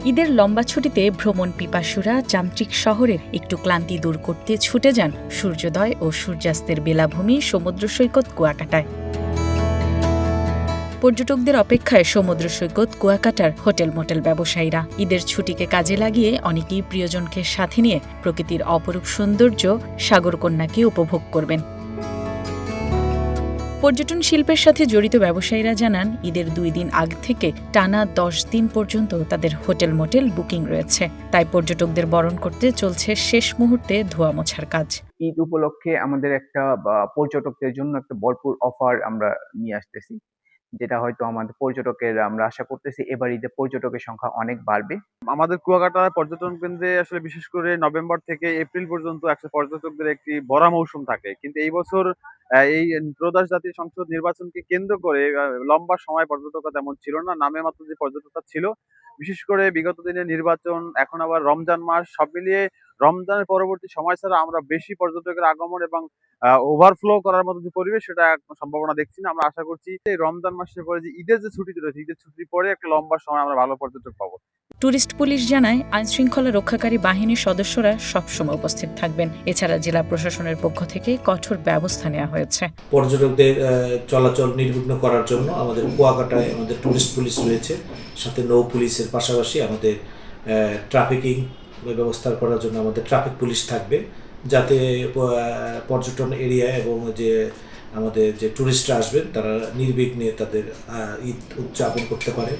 ঈদের লম্বা ছুটিতে ভ্রমণ পিপাসুরা যান্ত্রিক শহরের একটু ক্লান্তি দূর করতে ছুটে যান সূর্যোদয় ও সূর্যাস্তের বেলাভূমি সমুদ্র সৈকত কুয়াকাটায়। পর্যটকদের অপেক্ষায় সমুদ্র সৈকত কুয়াকাটার হোটেল মোটেল ব্যবসায়ীরা ঈদের ছুটিকে কাজে লাগিয়ে অনেকেই প্রিয়জনকে সাথে নিয়ে প্রকৃতির অপরূপ সৌন্দর্য সাগরকন্যাকে উপভোগ করবেন। পর্যটন শিল্পের সাথে জড়িত ব্যবসায়ীরা জানান, ঈদের 2 দিন আগে থেকে টানা 10 দিন পর্যন্ত তাদের হোটেল মোটেল বুকিং রয়েছে। তাই পর্যটকদের বরণ করতে চলছে শেষ মুহূর্তে ধোয়া মোছার কাজ। ঈদ উপলক্ষে আমাদের একটা পর্যটকদের জন্য একটা ভরপুর অফার আমরা নিয়ে আসতেছি, যেটা হয়তো আমাদের পর্যটকের আমরা আশা করতেছি এবার ঈদে পর্যটকের সংখ্যা অনেক বাড়বে। আমাদের কুয়াকাটা পর্যটন কেন্দ্রে আসলে বিশেষ করে নভেম্বর থেকে এপ্রিল পর্যন্ত পর্যটকদের একটি ভরা মৌসুম থাকে, কিন্তু এই বছর এই ত্রয়োদশ জাতীয় সংসদ নির্বাচনকে কেন্দ্র করে লম্বা সময় পর্যটকরা তেমন ছিল না। নামে মাত্র যে পর্যটকরা ছিল, বিশেষ করে বিগত দিনের নির্বাচন, এখন আবার রমজান মাস, সব মিলিয়ে রমজানের পরবর্তী সময় ছাড়া আমরা বেশি পর্যটকের আগমন এবং ওভারফ্লো করার মতো যে পরিবেশ, সেটা সম্ভাবনা দেখছি না। আমরা আশা করছি এই রমজান মাসের পরে যে ঈদের যে ছুটি রয়েছে, ঈদের ছুটির পরে একটা লম্বা সময় আমরা ভালো পর্যটক পাবো। ট্যুরিস্ট পুলিশ জানায়, আইনশৃঙ্খলা রক্ষাকারী বাহিনীর সদস্যরা সবসময় উপস্থিত থাকবেন। এছাড়া জেলা প্রশাসনের পক্ষ থেকে কঠোর ব্যবস্থা নেওয়া হয়েছে। পর্যটকদের চলাচল নির্বিঘ্ন করার জন্য আমাদের কুয়াকাটায় আমাদের ট্যুরিস্ট পুলিশ রয়েছে, সাথে নৌ পুলিশের পাশাপাশি আমাদের ট্রাফিকিং ব্যবস্থা করার জন্য আমাদের ট্রাফিক পুলিশ থাকবে, যাতে পর্যটন এরিয়া এবং যে আমাদের যে ট্যুরিস্টরা আসবেন তারা নির্বিঘ্নে তাদের ঈদ উদযাপন করতে পারে,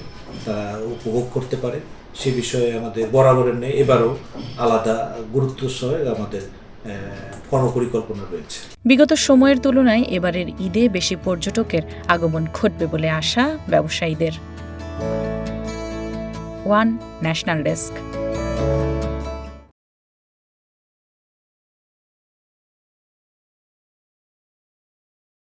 তারা উপভোগ করতে পারে। সে বিষয়ে আমাদের বরাবরের নেই, এবারও আলাদা গুরুত্ব সহ আমাদের কর্মপরিকল্পনা রয়েছে। বিগত সময়ের তুলনায় এবারের ঈদে বেশি পর্যটকের আগমন ঘটবে বলে আশা ব্যবসায়ীদের। One national desk.